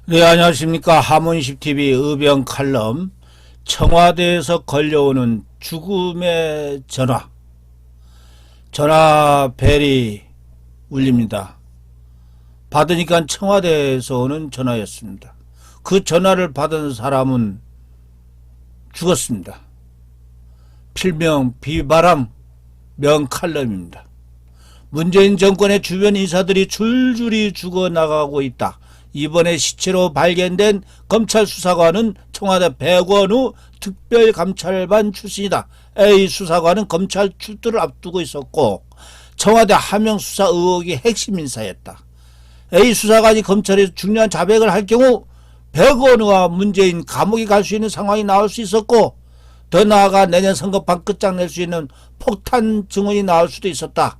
네, 안녕하십니까. 하몬식TV 의병 칼럼. 청와대에서 걸려오는 죽음의 전화 벨이 울립니다. 받으니까 청와대에서 오는 전화였습니다. 그 전화를 받은 사람은 죽었습니다. 필명 비바람 명칼럼입니다. 문재인 정권의 주변 인사들이 줄줄이 죽어나가고 있다. 이번에 시체로 발견된 검찰 수사관은 청와대 백원우 특별감찰반 출신이다. A 수사관은 검찰 출두를 앞두고 있었고 청와대 하명 수사 의혹의 핵심 인사였다. A 수사관이 검찰에서 중요한 자백을 할 경우 백원우와 문재인 감옥에 갈 수 있는 상황이 나올 수 있었고, 더 나아가 내년 선거판 끝장낼 수 있는 폭탄 증언이 나올 수도 있었다.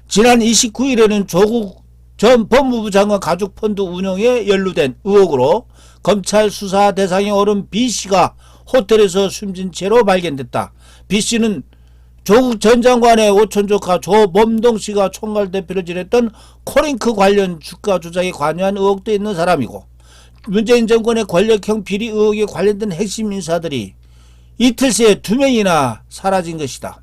지난 29일에는 조국 전 법무부 장관 가족펀드 운영에 연루된 의혹으로 검찰 수사 대상에 오른 B씨가 호텔에서 숨진 채로 발견됐다. B씨는 조국 전 장관의 오촌조카 조범동씨가 총괄 대표를 지냈던 코링크 관련 주가 조작에 관여한 의혹도 있는 사람이고, 문재인 정권의 권력형 비리 의혹에 관련된 핵심 인사들이 이틀 새에 2명이나 사라진 것이다.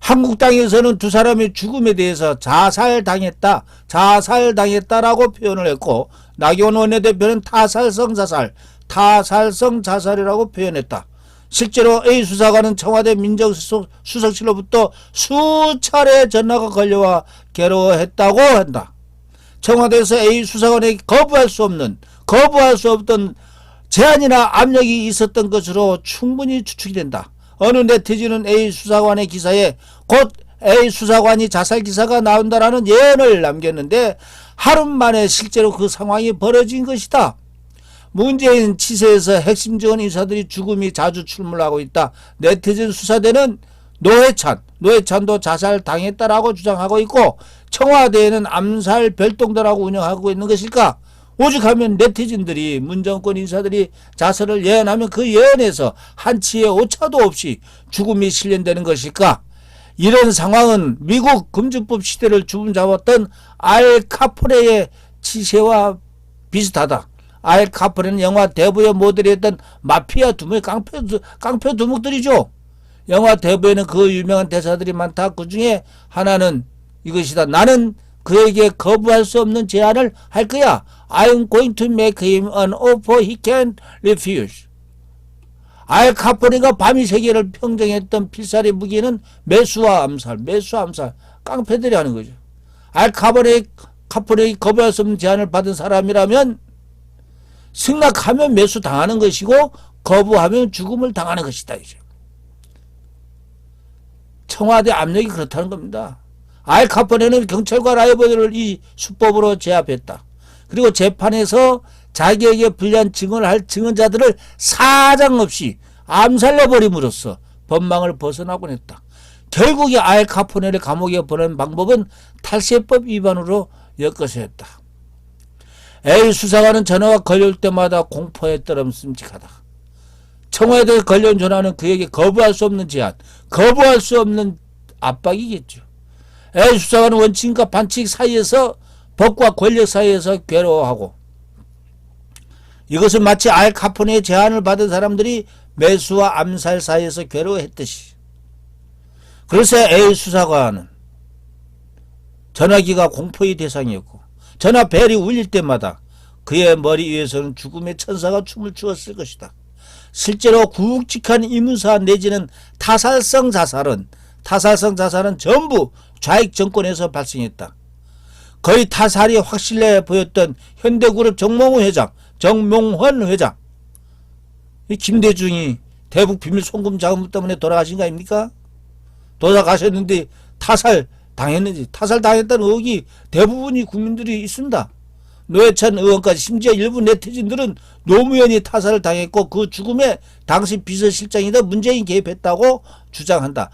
한국 땅에서는 두 사람의 죽음에 대해서 자살당했다라고 표현을 했고, 나경원 원내대표는 타살성 자살이라고 표현했다. 실제로 A 수사관은 청와대 민정수석실로부터 수차례 전화가 걸려와 괴로워했다고 한다. 청와대에서 A 수사관에게 거부할 수 없던 제안이나 압력이 있었던 것으로 충분히 추측이 된다. 어느 네티즌은 A 수사관의 기사에 곧 A 수사관이 자살 기사가 나온다라는 예언을 남겼는데, 하루 만에 실제로 그 상황이 벌어진 것이다. 문재인 치세에서 핵심 지원 인사들이 죽음이 자주 출몰하고 있다. 네티즌 수사대는 노회찬도 자살 당했다라고 주장하고 있고, 청와대에는 암살 별동대라고 운영하고 있는 것일까? 오죽하면 네티즌들이 문정권 인사들이 자살을 예언하면 그 예언에서 한치의 오차도 없이 죽음이 실현되는 것일까? 이런 상황은 미국 금주법 시대를 주름잡았던 알 카포네의 치세와 비슷하다. 알 카포네는 영화 대부의 모델이 했던 마피아 두목, 깡패 두목들이죠. 영화 대부에는 그 유명한 대사들이 많다. 그 중에 하나는 이것이다. 나는 그에게 거부할 수 없는 제안을 할 거야. I'm going to make him an offer he can refuse. 알 카포네가 밤이 세계를 평정했던 필살의 무기는 매수와 암살. 깡패들이 하는 거죠. 알 카포네가 거부할 수 없는 제안을 받은 사람이라면 승낙하면 매수 당하는 것이고 거부하면 죽음을 당하는 것이다. 이제. 청와대 압력이 그렇다는 겁니다. 알 카포네는 경찰과 라이벌을 이 수법으로 제압했다. 그리고 재판에서 자기에게 불리한 증언을 할 증언자들을 사정없이 암살해버림으로써 법망을 벗어나곤 했다. 결국 알 카포네를 감옥에 보낸 방법은 탈세법 위반으로 엮어서 했다. A 수사관은 전화가 걸릴 때마다 공포에 떨음씀직하다. 청와대에 걸려온 전화는 그에게 거부할 수 없는 제안, 거부할 수 없는 압박이겠죠. A 수사관은 원칙과 반칙 사이에서, 법과 권력 사이에서 괴로워하고, 이것은 마치 알 카포네의 제안을 받은 사람들이 매수와 암살 사이에서 괴로워했듯이, 그래서 A 수사관은 전화기가 공포의 대상이었고, 전화 벨이 울릴 때마다 그의 머리 위에서는 죽음의 천사가 춤을 추었을 것이다. 실제로 굵직한 이문사 내지는 타살성 자살은 전부 좌익 정권에서 발생했다. 거의 타살이 확실해 보였던 현대그룹 정몽원 회장, 이 김대중이 대북 비밀 송금 자금 때문에 돌아가신 거 아닙니까? 돌아가셨는데 타살 당했다는 의혹이 대부분이 국민들이 있습니다. 노회찬 의원까지, 심지어 일부 네티즌들은 노무현이 타살을 당했고 그 죽음에 당시 비서실장이다 문재인 개입했다고 주장한다.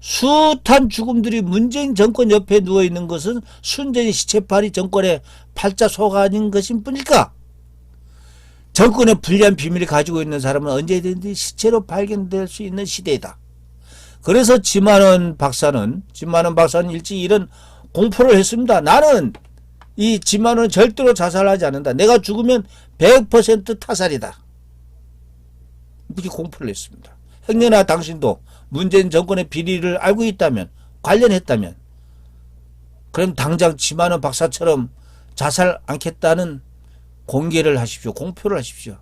숱한 죽음들이 문재인 정권 옆에 누워있는 것은 순전히 시체팔이 정권의 팔자 소가 아닌 것인 뿐일까? 정권의 불리한 비밀을 가지고 있는 사람은 언제든지 시체로 발견될 수 있는 시대이다. 그래서 지만원 박사는 일찍 이런 공포를 했습니다. 나는 이 지만은 절대로 자살하지 않는다. 내가 죽으면 100% 타살이다. 이렇게 공표를 했습니다. 행여나 당신도 문재인 정권의 비리를 알고 있다면, 관련했다면, 그럼 당장 지만은 박사처럼 자살 않겠다는 공개를 하십시오. 공표를 하십시오.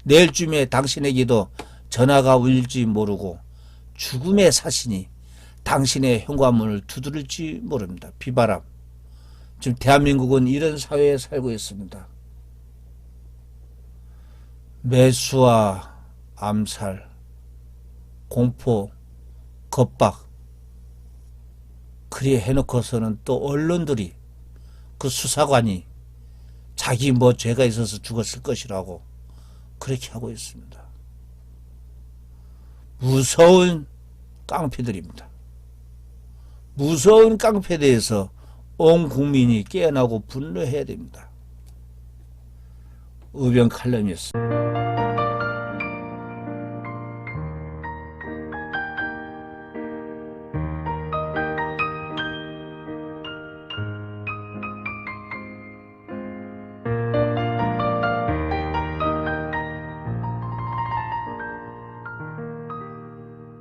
내일쯤에 당신에게도 전화가 울릴지 모르고 죽음의 사신이 당신의 현관문을 두드릴지 모릅니다. 비바람. 지금 대한민국은 이런 사회에 살고 있습니다. 매수와 암살, 공포, 겁박, 그리 해놓고서는 또 언론들이, 그 수사관이 자기 뭐 죄가 있어서 죽었을 것이라고 그렇게 하고 있습니다. 무서운 깡패들입니다. 무서운 깡패대에서 온 국민이 깨어나고 분노해야 됩니다. 의병 칼럼이었습니다.